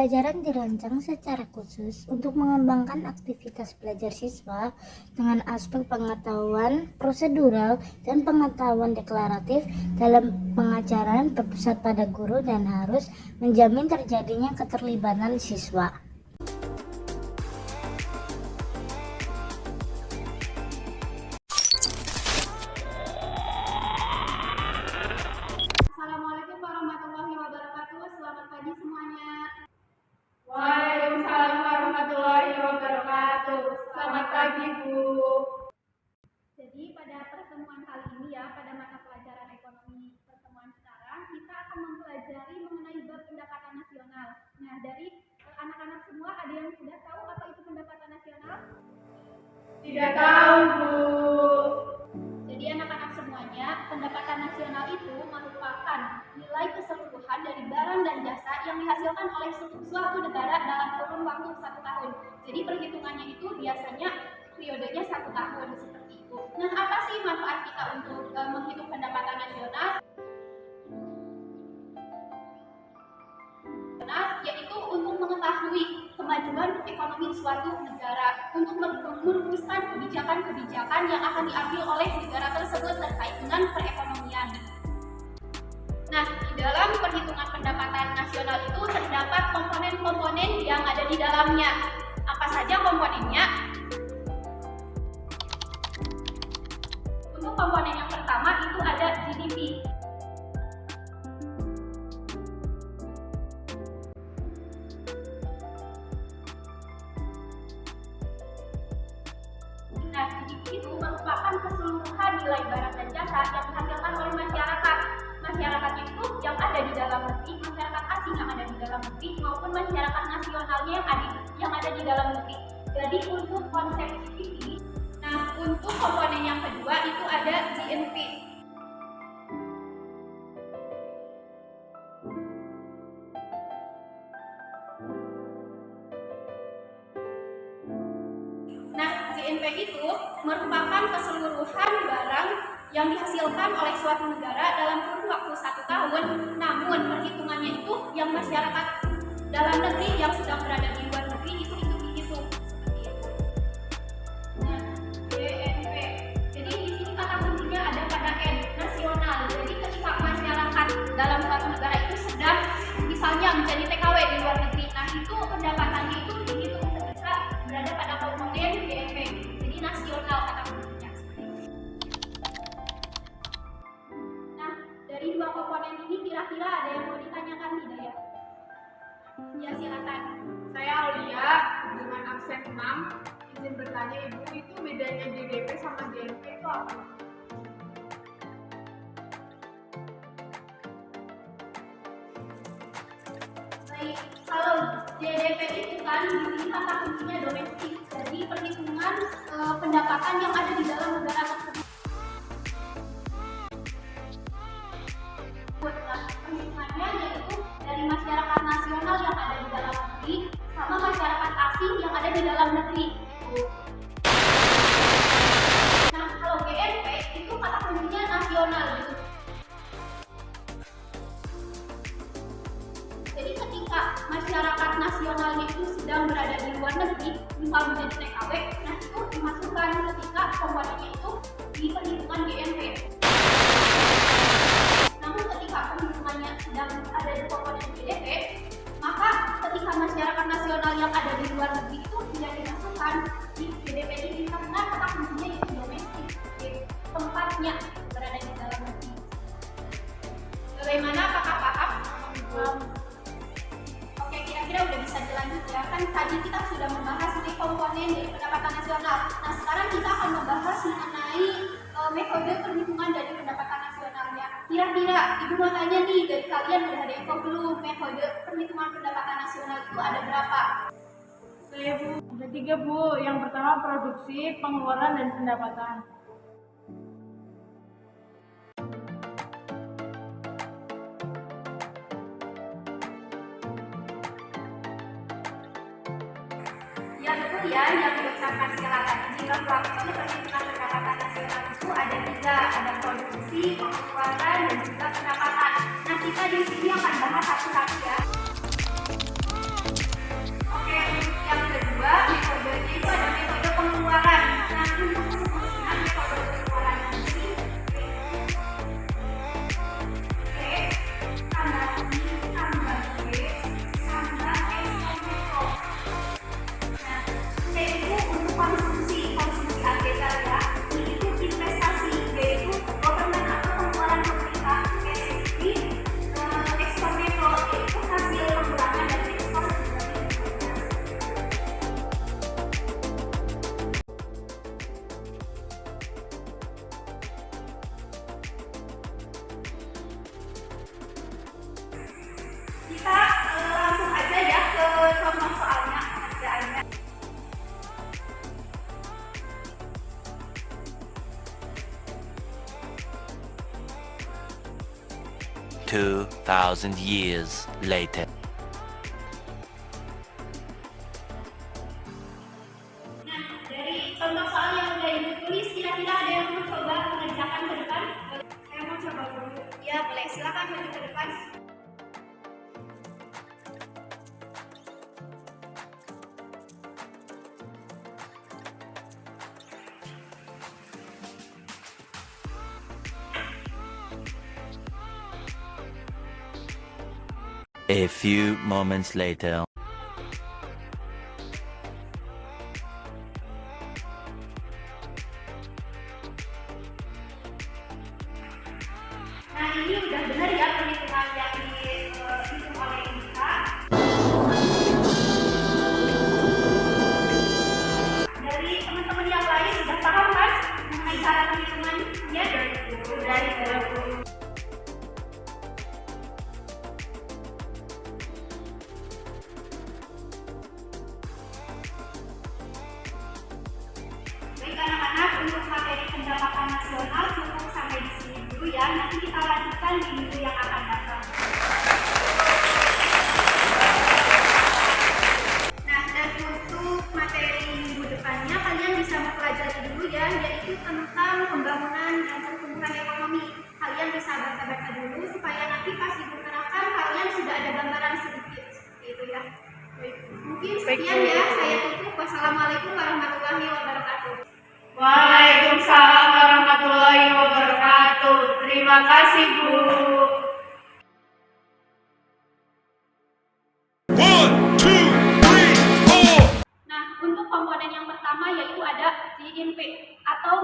Pembelajaran dirancang secara khusus untuk mengembangkan aktivitas belajar siswa dengan aspek pengetahuan prosedural dan pengetahuan deklaratif dalam pengajaran berpusat pada guru dan harus menjamin terjadinya keterlibatan siswa. Assalamualaikum warahmatullahi wabarakatuh. Selamat pagi semuanya. Waalaikumsalam warahmatullahi wabarakatuh. Selamat pagi, Bu. Jadi pada pertemuan kali ini pada mata pelajaran ekonomi pertemuan sekarang, kita akan mempelajari mengenai bab pendapatan nasional. Nah, dari anak-anak semua ada yang sudah tahu apa itu pendapatan nasional? Tidak tahu, Bu. Jadi anak-anak semuanya, pendapatan nasional itu merupakan nilai keseluruhan dari barang dan jasa yang dihasilkan oleh suatu negara dalam kurun waktu 1 tahun. Jadi perhitungannya itu biasanya periodenya 1 tahun seperti itu. Nah, apa sih manfaat kita untuk menghitung pendapatan nasional? Yaitu untuk mengetahui kemajuan ekonomi suatu negara, untuk merumuskan kebijakan-kebijakan yang akan diambil oleh negara tersebut terkait dengan perekonomian. Nah, di dalam perhitungan pendapatan nasional itu terdapat komponen-komponen yang ada di dalamnya. Apa saja komponennya? Untuk komponen yang pertama itu ada GDP. Nah, GDP itu merupakan keseluruhan nilai barang dan jasa yang dihasilkan oleh masyarakat. Masyarakatnya itu yang ada di dalam negeri, masyarakat asing yang ada di dalam negeri, maupun masyarakat nasionalnya yang ada di dalam negeri. Jadi untuk konsep GDP, nah untuk komponen yang kedua itu ada GNP. Nah, GNP itu merupakan keseluruhan barang yang dihasilkan oleh suatu negara dalam kurun waktu 1 tahun, namun perhitungannya itu yang masyarakat dalam negeri yang sedang berada di luar negeri itu dihitung seperti itu. Nah, GNP. Jadi di sini kata kuncinya ada pada N, nasional. Jadi ketika masyarakat dalam suatu negara itu sedang misalnya menjadi TKW di luar negeri, nah itu pendapatannya itu dihitung ketika berada pada komponen GNP. Jadi nasional kata kuncinya. Nah, dari dua komponen ini kira-kira ada yang mau ditanyakan tidak ya? Ya, silakan. Saya Aulia dengan absen 6. Izin bertanya, Ibu, itu bedanya GDP sama GNP itu apa? Baik, kalau GDP itu kan di sini kata kuncinya domestik. Jadi perhitungan pendapatan yang ada di dalam negara tersebut. Nah, perhitungannya yaitu dari masyarakat nasional yang ada di dalam negeri sama masyarakat asing yang ada di dalam negeri. Nah, kalau GNP itu kata kuncinya nasional. Jadi ketika masyarakat nasionalnya itu sedang berada di luar negeri, misal menjadi TKW, nah itu dimasukkan ketika komponennya itu di perhitungan GNP. Namun ketika perhitungannya sedang ada di komponen GDP, maka ketika masyarakat nasional yang ada di luar negeri itu tidak dimasukkan di GDP ini karena kata kuncinya itu domestik, tempatnya berada di dalam negeri. Bagaimana, apakah paham? Oke, kira-kira udah bisa dilanjut ya. Kan tadi kita sudah membahas mengenai komponen dari pendapatan nasional. Nah, sekarang kita akan membahas mengenai metode perhitungan dari pendapatan nasionalnya. Kira-kira Ibu mau tanya nih, dari kalian udah ada yang tahu belum metode perhitungan pendapatan nasional itu ada berapa? Saya, Bu. Ada 3, Bu. Yang pertama produksi, pengeluaran, dan pendapatan. Ya betul ya, yang diucapkan Stella tadi. Jika faktor perhitungan pendapatan nasional itu ada 3, ada produksi, pengeluaran, dan juga pendapatan. Nah, kita di sini akan bahas satu-satu ya. kedua, metodenya itu ada metode pengeluaran. Nah, untuk merumuskan metode pengeluaran ini, P tambah I tambah B tambah X tambah O. Nah, P itu untuk konsumsi agregat ya. I itu investasi, B itu government atau pengeluaran pemerintah, S itu ekspor neto, yaitu hasil pengurangan dari ekspor. Kita langsung aja ya ke contoh soalnya, kerjaannya. 2,000 years later. Nah, dari contoh soal yang udah ibu tulis, kira-kira ada yang mau coba mengerjakan ke depan? Saya mau coba dulu. Ya, boleh. Silakan maju ke depan. A few moments later. Nah, ini udah benar ya perhitungan yang dihitung oleh Indra. Dari teman-teman yang lain sudah paham kan mengenai cara perhitungannya? Sudah. Baik anak-anak, untuk materi pendapatan nasional cukup sampai di sini dulu ya. Nanti kita lanjutkan di minggu yang akan datang. Nah, dan untuk materi minggu depannya kalian bisa mempelajari dulu ya, yaitu tentang pembangunan dan pertumbuhan ekonomi. Kalian bisa baca-baca dulu supaya nanti pas ibu terangkan kalian sudah ada gambaran sedikit seperti itu ya. Baik. Mungkin sekian ya, saya tutup. Wassalamualaikum warahmatullahi wabarakatuh. Waalaikumsalam warahmatullahi wabarakatuh. Terima kasih, Bu. 1, 2, 3, 4. Nah, untuk komponen yang pertama yaitu ada GNP atau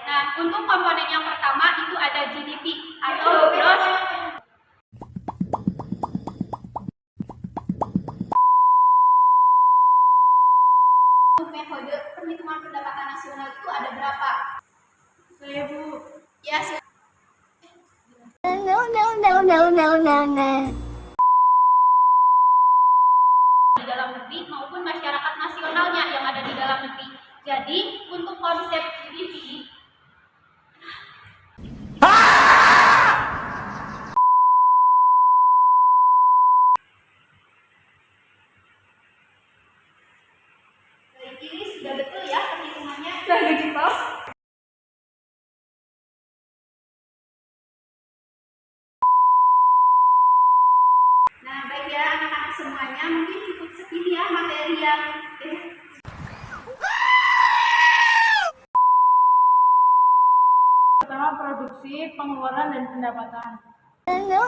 Nah, untuk komponen yang pertama itu ada GDP atau gross metode perhitungan pendapatan nasional itu ada berapa? Saya, Bu. Ya, No. di dalam negeri maupun masyarakat nasionalnya yang ada di dalam negeri. Jadi, untuk konsep GDP baik, ini sudah betul ya perhitungannya. Sudah gitu. Nah, baik ya anak-anak semuanya, mungkin cukup segini ya materi yang Pertama, produksi, pengeluaran, dan pendapatan. No.